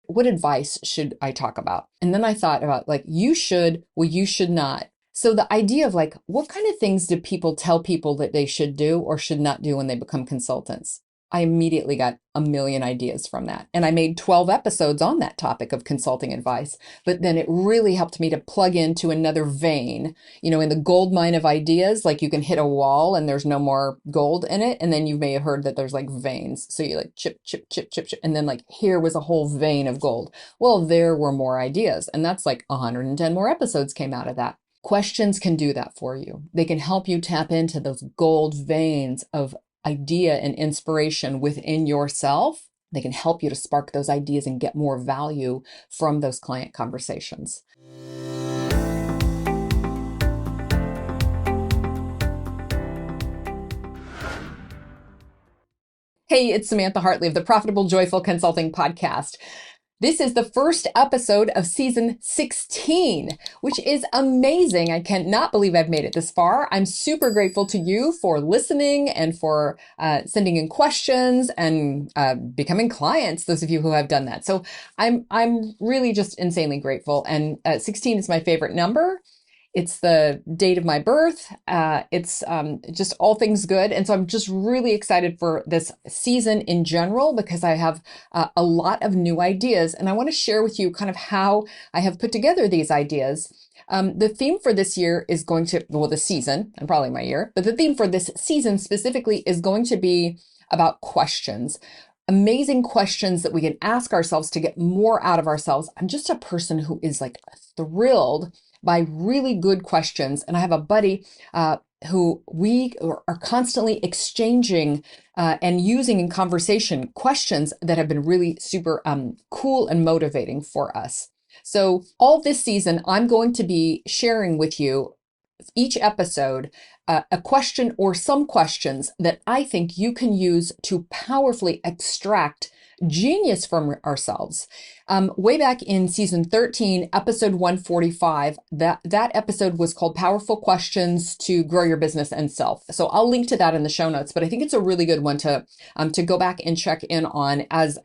what advice should I talk about? And then I thought about like, you should not. So the idea of like, what kind of things do people tell people that they should do or should not do when they become consultants? I immediately got a million ideas from that. And I made 12 episodes on that topic of consulting advice. But then it really helped me to plug into another vein, in the gold mine of ideas, like you can hit a wall and there's no more gold in it. And then you may have heard that there's like veins. So you like chip, chip, chip, chip, chip. And then like here was a whole vein of gold. Well, there were more ideas. And that's like 110 more episodes came out of that. Questions can do that for you. They can help you tap into those gold veins of idea and inspiration within yourself. They can help you to spark those ideas and get more value from those client conversations. Hey, it's Samantha Hartley of the Profitable Joyful Consulting Podcast. This is the first episode of season 16, which is amazing. I cannot believe I've made it this far. I'm super grateful to you for listening and for sending in questions and becoming clients, those of you who have done that. So I'm really just insanely grateful. And 16 is my favorite number. It's the date of my birth. It's just all things good. And so I'm just really excited for this season in general because I have a lot of new ideas. And I want to share with you kind of how I have put together these ideas. The theme for this year is going to, well, the season, and probably my year, but the theme for this season specifically is going to be about questions. Amazing questions that we can ask ourselves to get more out of ourselves. I'm just a person who is like thrilled by really good questions. And I have a buddy who we are constantly exchanging and using in conversation questions that have been really super cool and motivating for us. So all this season, I'm going to be sharing with you each episode a question or some questions that I think you can use to powerfully extract genius from ourselves. Way back in season 13, episode 145, that episode was called Powerful Questions to Grow Your Business and Self. So I'll link to that in the show notes, but I think it's a really good one to go back and check in on as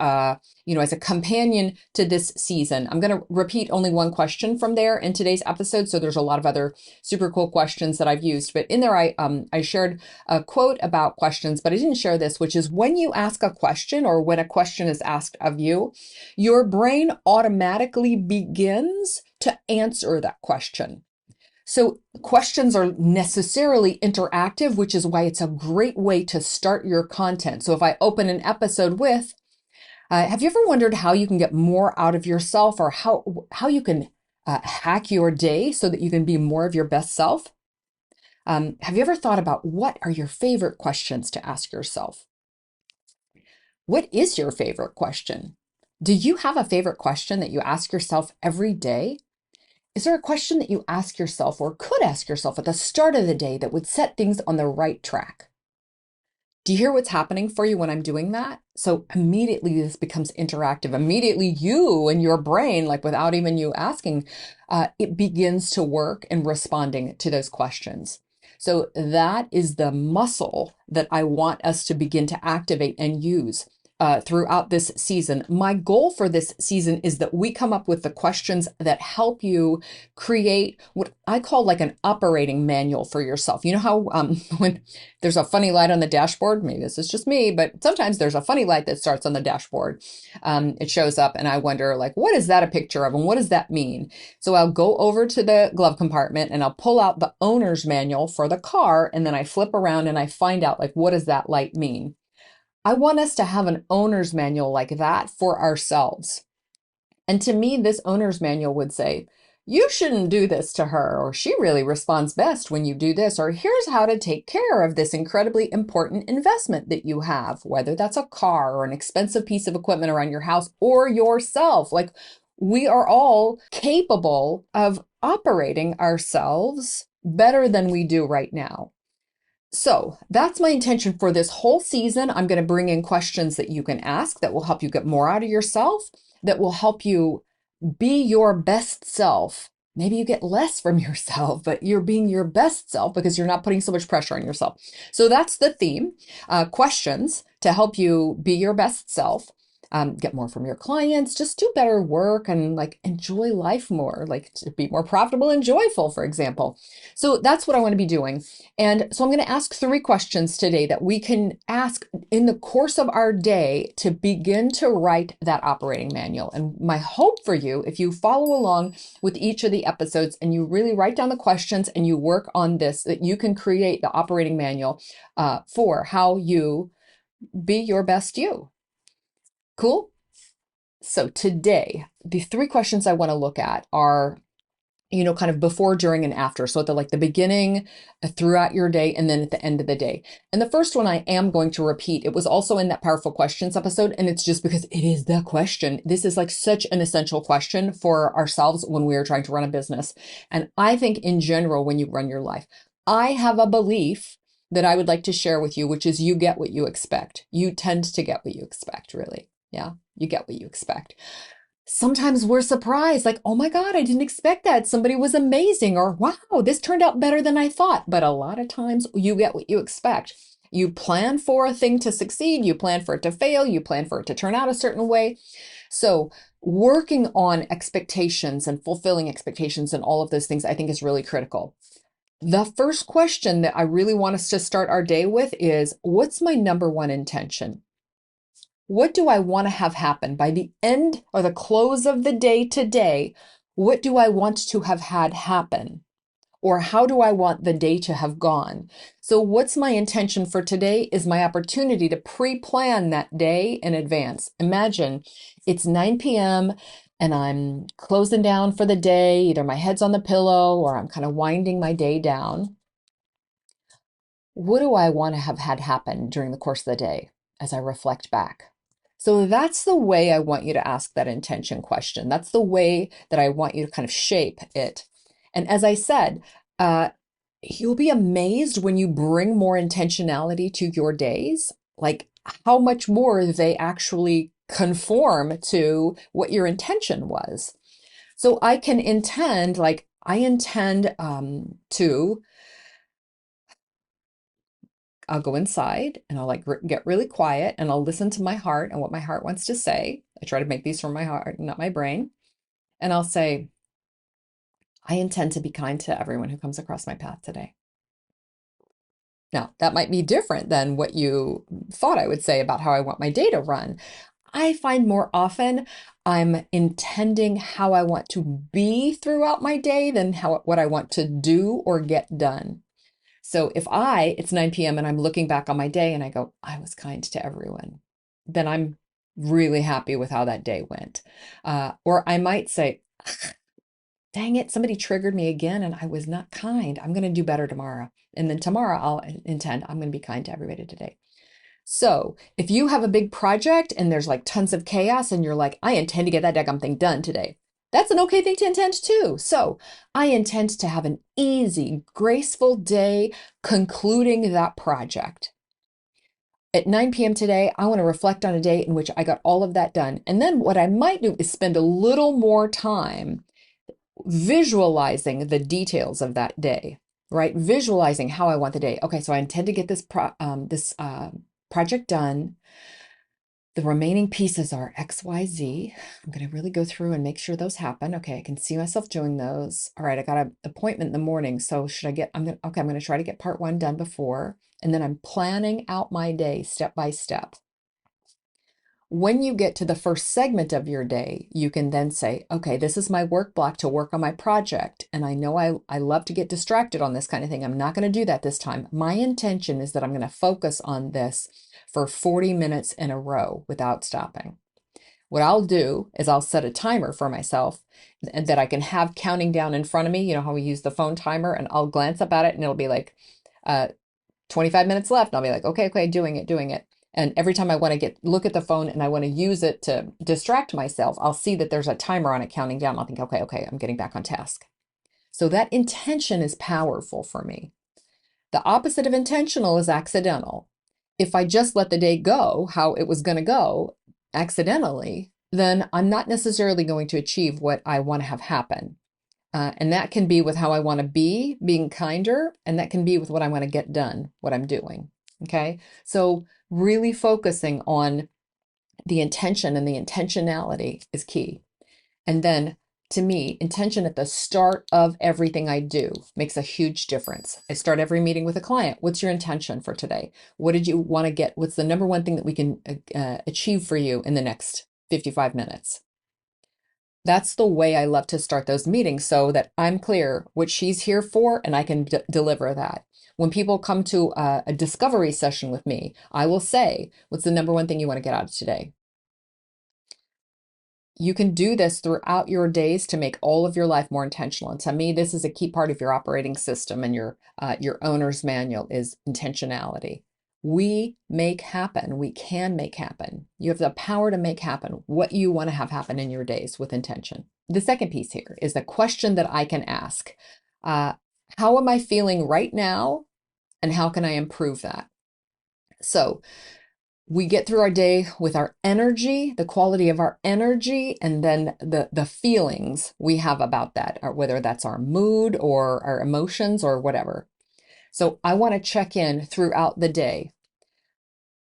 as a companion to this season. I'm going to repeat only one question from there in today's episode. So there's a lot of other super cool questions that I've used, but in there I shared a quote about questions, but I didn't share this, which is when you ask a question or when a question is asked of you, your brain automatically begins to answer that question. So questions are necessarily interactive, which is why it's a great way to start your content. So if I open an episode with, have you ever wondered how you can get more out of yourself or how you can hack your day so that you can be more of your best self? Have you ever thought about what are your favorite questions to ask yourself? What is your favorite question? Do you have a favorite question that you ask yourself every day? Is there a question that you ask yourself or could ask yourself at the start of the day that would set things on the right track? Do you hear what's happening for you when I'm doing that? So immediately this becomes interactive. Immediately you and your brain, like without even you asking, it begins to work in responding to those questions. So that is the muscle that I want us to begin to activate and use throughout this season. My goal for this season is that we come up with the questions that help you create what I call like an operating manual for yourself. You know how when there's a funny light on the dashboard, maybe this is just me, but sometimes there's a funny light that starts on the dashboard. It shows up and I wonder like, what is that a picture of and what does that mean? So I'll go over to the glove compartment and I'll pull out the owner's manual for the car and then I flip around and I find out like, what does that light mean? I want us to have an owner's manual like that for ourselves. And to me, this owner's manual would say, you shouldn't do this to her, or she really responds best when you do this, or here's how to take care of this incredibly important investment that you have, whether that's a car or an expensive piece of equipment around your house or yourself. Like we are all capable of operating ourselves better than we do right now. So that's my intention for this whole season. I'm going to bring in questions that you can ask that will help you get more out of yourself, that will help you be your best self. Maybe you get less from yourself, but you're being your best self because you're not putting so much pressure on yourself. So that's the theme, questions to help you be your best self. get more from your clients, just do better work and like enjoy life more, like to be more profitable and joyful, for example. So that's what I want to be doing. And so I'm going to ask 3 questions today that we can ask in the course of our day to begin to write that operating manual. And my hope for you, if you follow along with each of the episodes and you really write down the questions and you work on this, that you can create the operating manual for how you be your best you. Cool? So today, the 3 questions I want to look at are, kind of before, during, and after. So at the beginning, throughout your day, and then at the end of the day. And the first one I am going to repeat. It was also in that Powerful Questions episode, and it's just because it is the question. This is like such an essential question for ourselves when we are trying to run a business. And I think in general, when you run your life, I have a belief that I would like to share with you, which is you get what you expect. You tend to get what you expect, really. Yeah, you get what you expect. Sometimes we're surprised, like, oh my God, I didn't expect that. Somebody was amazing, or wow, this turned out better than I thought. But a lot of times you get what you expect. You plan for a thing to succeed, you plan for it to fail, you plan for it to turn out a certain way. So working on expectations and fulfilling expectations and all of those things, I think is really critical. The first question that I really want us to start our day with is, what's my number one intention? What do I want to have happen by the end or the close of the day today? What do I want to have had happen? Or how do I want the day to have gone? So what's my intention for today is my opportunity to pre-plan that day in advance. Imagine it's 9 p.m. and I'm closing down for the day. Either my head's on the pillow or I'm kind of winding my day down. What do I want to have had happen during the course of the day as I reflect back? So that's the way I want you to ask that intention question. That's the way that I want you to kind of shape it. And as I said, you'll be amazed when you bring more intentionality to your days, like how much more they actually conform to what your intention was. So I can intend, like I intend to I'll go inside and I'll get really quiet and I'll listen to my heart and what my heart wants to say. I try to make these from my heart, not my brain. And I'll say, I intend to be kind to everyone who comes across my path today. Now, that might be different than what you thought I would say about how I want my day to run. I find more often I'm intending how I want to be throughout my day than what I want to do or get done. So if it's 9 p.m. and I'm looking back on my day and I go, I was kind to everyone, then I'm really happy with how that day went. Or I might say, dang it, somebody triggered me again and I was not kind. I'm going to do better tomorrow. And then tomorrow I'm going to be kind to everybody today. So if you have a big project and there's like tons of chaos and you're like, I intend to get that daggum thing done today. That's an okay thing to intend too. So I intend to have an easy, graceful day concluding that project. At 9 p.m. today, I want to reflect on a day in which I got all of that done. And then what I might do is spend a little more time visualizing the details of that day, right? Visualizing how I want the day. Okay, so I intend to get this project done. The remaining pieces are X, Y, Z. I'm going to really go through and make sure those happen. Okay, I can see myself doing those. All right, I got an appointment in the morning. So I'm going to try to get part 1 done before. And then I'm planning out my day step by step. When you get to the first segment of your day, you can then say, okay, this is my work block to work on my project. And I know I love to get distracted on this kind of thing. I'm not going to do that this time. My intention is that I'm going to focus on this for 40 minutes in a row without stopping. What I'll do is I'll set a timer for myself and that I can have counting down in front of me. You know how we use the phone timer, and I'll glance up at it and it'll be like 25 minutes left. And I'll be like, okay, doing it. And every time I want to look at the phone and I want to use it to distract myself, I'll see that there's a timer on it counting down. I'll think, okay, I'm getting back on task. So that intention is powerful for me. The opposite of intentional is accidental. If I just let the day go how it was going to go accidentally, then I'm not necessarily going to achieve what I want to have happen. And that can be with how I want to be, being kinder, and that can be with what I want to get done, what I'm doing. Okay. So really focusing on The intention and the intentionality is key. And then to me, intention at the start of everything I do makes a huge difference. I start every meeting with a client. What's your intention for today? What did you want to get? What's the number one thing that we can achieve for you in the next 55 minutes? That's the way I love to start those meetings so that I'm clear what she's here for and I can deliver that. When people come to a discovery session with me, I will say, what's the number one thing you want to get out of today? You can do this throughout your days to make all of your life more intentional. And to me, this is a key part of your operating system and your owner's manual is intentionality. We make happen. We can make happen. You have the power to make happen what you want to have happen in your days with intention. The second piece here is the question that I can ask. How am I feeling right now? And how can I improve that? So we get through our day with our energy, the quality of our energy, and then the feelings we have about that, or whether that's our mood or our emotions or whatever. So I want to check in throughout the day.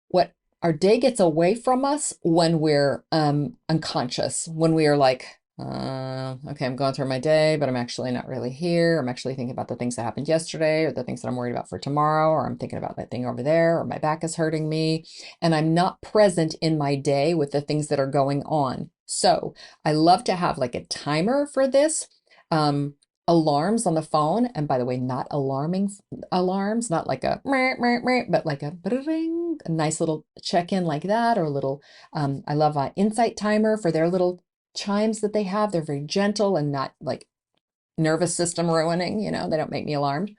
What our day gets away from us when we're unconscious, when we are like, okay, I'm going through my day, but I'm actually not really here. I'm actually thinking about the things that happened yesterday or the things that I'm worried about for tomorrow, or I'm thinking about that thing over there, or my back is hurting me. And I'm not present in my day with the things that are going on. So I love to have like a timer for this. Alarms on the phone. And by the way, not alarming alarms, not like a, but like a nice little check-in like that, or a little, I love an Insight timer for their little chimes that they have. They're very gentle and not like nervous system ruining, they don't make me alarmed.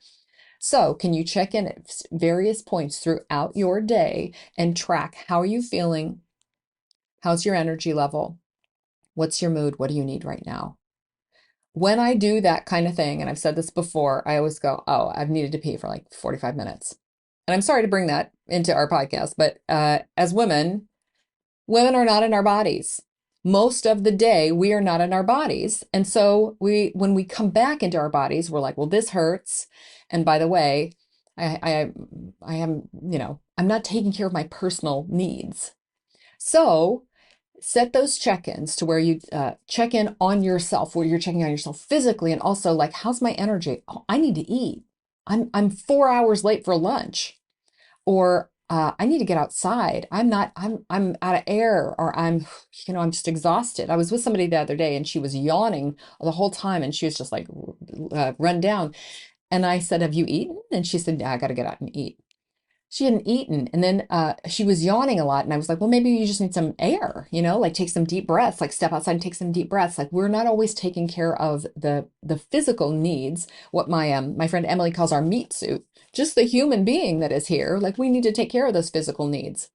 So can you check in at various points throughout your day and track how are you feeling? How's your energy level? What's your mood? What do you need right now? When I do that kind of thing, and I've said this before, I always go, oh, I've needed to pee for like 45 minutes. And I'm sorry to bring that into our podcast, but as women are not in our bodies. Most of the day, we are not in our bodies. And so when we come back into our bodies, we're like, well, this hurts. And by the way, I am, I'm not taking care of my personal needs. So set those check-ins to where you check in on yourself, where you're checking on yourself physically, and also like, how's my energy? Oh, I need to eat. I'm 4 hours late for lunch, or I need to get outside. I'm out of air, or I'm just exhausted. I was with somebody the other day, and she was yawning the whole time, and she was just like run down. And I said, "Have you eaten?" And she said, "Yeah, I got to get out and eat." She hadn't eaten. And then she was yawning a lot. And I was like, well, maybe you just need some air, like take some deep breaths, like step outside and take some deep breaths. Like we're not always taking care of the physical needs, what my friend Emily calls our meat suit, just the human being that is here. Like we need to take care of those physical needs.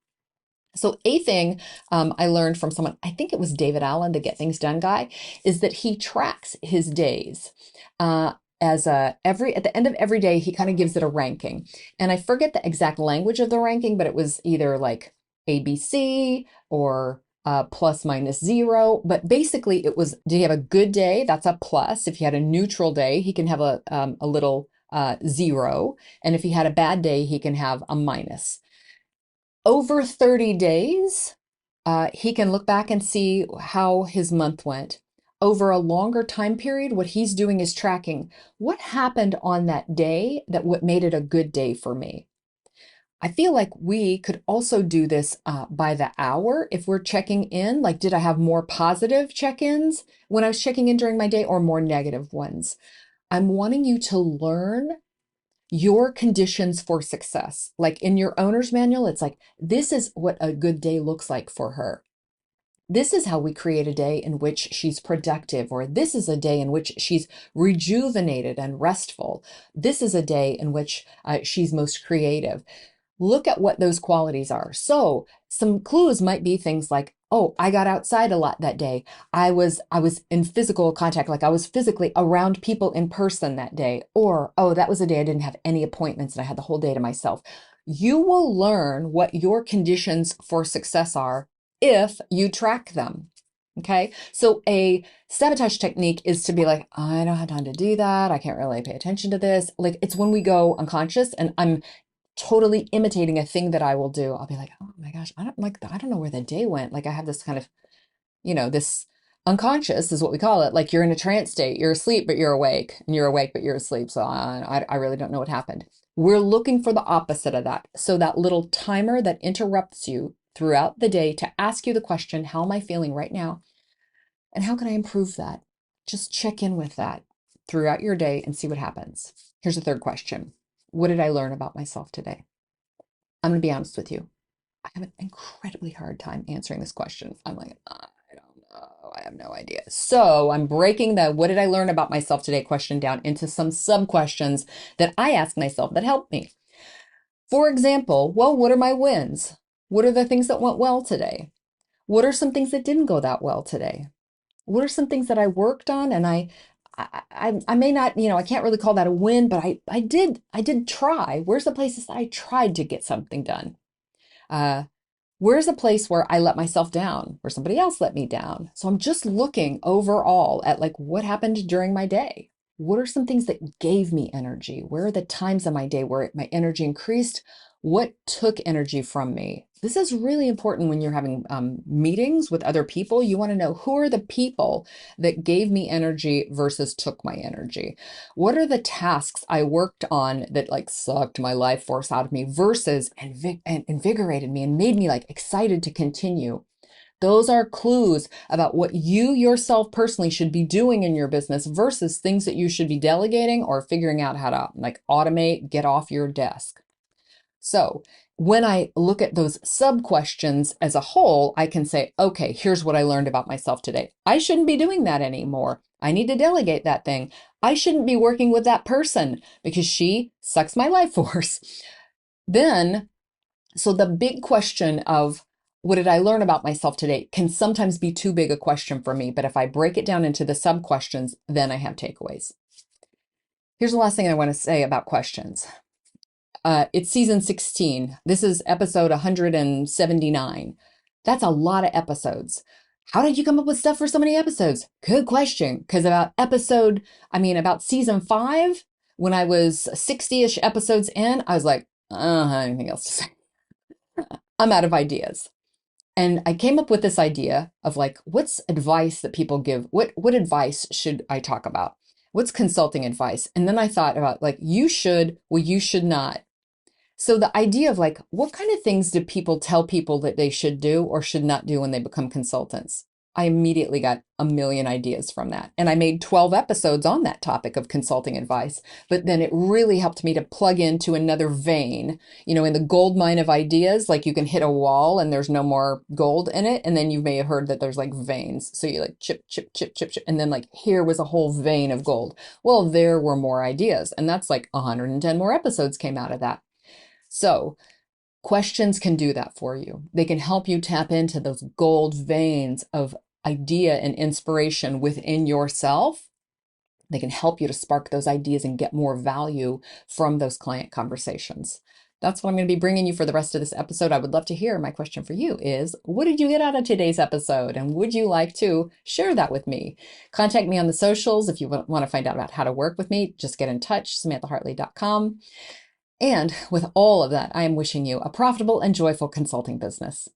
So a thing I learned from someone, I think it was David Allen, the Get Things Done guy, is that he tracks his days. As at the end of every day, he kind of gives it a ranking. And I forget the exact language of the ranking, but it was either like ABC or plus minus zero. But basically it was, did he have a good day? That's a plus. If he had a neutral day, he can have a little zero. And if he had a bad day, he can have a minus. Over 30 days, he can look back and see how his month went. Over a longer time period, what he's doing is tracking what happened on that day that what made it a good day for me. I feel like we could also do this by the hour if we're checking in. Like, did I have more positive check-ins when I was checking in during my day or more negative ones? I'm wanting you to learn your conditions for success. Like in your owner's manual, it's like, this is what a good day looks like for her. This is how we create a day in which she's productive, or this is a day in which she's rejuvenated and restful. This is a day in which she's most creative. Look at what those qualities are. So some clues might be things like, oh, I got outside a lot that day. I was in physical contact, like I was physically around people in person that day. Or, oh, that was a day I didn't have any appointments and I had the whole day to myself. You will learn what your conditions for success are if you track them. Okay. So a sabotage technique is to be like, I don't have time to do that. I can't really pay attention to this. Like it's when we go unconscious and I'm totally imitating a thing that I will do, I'll be like, oh my gosh, I don't know where the day went. Like I have this kind of, this unconscious is what we call it. Like you're in a trance state, you're asleep, but you're awake, and you're awake, but you're asleep. So I really don't know what happened. We're looking for the opposite of that. So that little timer that interrupts you throughout the day to ask you the question, how am I feeling right now? And how can I improve that? Just check in with that throughout your day and see what happens. Here's a third question. What did I learn about myself today? I'm going to be honest with you. I have an incredibly hard time answering this question. I'm like, I don't know. I have no idea. So I'm breaking the what did I learn about myself today question down into some sub questions that I ask myself that help me. For example, well, what are my wins? What are the things that went well today? What are some things that didn't go that well today? What are some things that I worked on and I may not, I can't really call that a win, but I did try. Where's the places that I tried to get something done? Where's a place where I let myself down, where somebody else let me down? So I'm just looking overall at like what happened during my day. What are some things that gave me energy? Where are the times of my day where my energy increased? What took energy from me? This is really important when you're having meetings with other people. You want to know who are the people that gave me energy versus took my energy. What are the tasks I worked on that like sucked my life force out of me versus and invigorated me and made me like excited to continue? Those are clues about what you yourself personally should be doing in your business versus things that you should be delegating or figuring out how to like automate, get off your desk. So when I look at those sub questions as a whole, I can say, okay, here's what I learned about myself today. I shouldn't be doing that anymore. I need to delegate that thing. I shouldn't be working with that person because she sucks my life force. Then, so the big question of what did I learn about myself today can sometimes be too big a question for me. But if I break it down into the sub questions, then I have takeaways. Here's the last thing I want to say about questions. It's season 16. This is episode 179. That's a lot of episodes. How did you come up with stuff for so many episodes? Good question. Because about season 5, when I was 60-ish episodes in, I was like, I don't have anything else to say. I'm out of ideas. And I came up with this idea of like, what's advice that people give? What advice should I talk about? What's consulting advice? And then I thought about like, you should not. So the idea of like, what kind of things do people tell people that they should do or should not do when they become consultants? I immediately got a million ideas from that. And I made 12 episodes on that topic of consulting advice. But then it really helped me to plug into another vein, in the gold mine of ideas, like you can hit a wall and there's no more gold in it. And then you may have heard that there's like veins. So you like chip, chip, chip, chip, chip. And then like here was a whole vein of gold. Well, there were more ideas. And that's like 110 more episodes came out of that. So questions can do that for you. They can help you tap into those gold veins of idea and inspiration within yourself. They can help you to spark those ideas and get more value from those client conversations. That's what I'm going to be bringing you for the rest of this episode. I would love to hear. My question for you is, what did you get out of today's episode? And would you like to share that with me? Contact me on the socials if you want to find out about how to work with me. Just get in touch, samanthahartley.com. And with all of that, I am wishing you a profitable and joyful consulting business.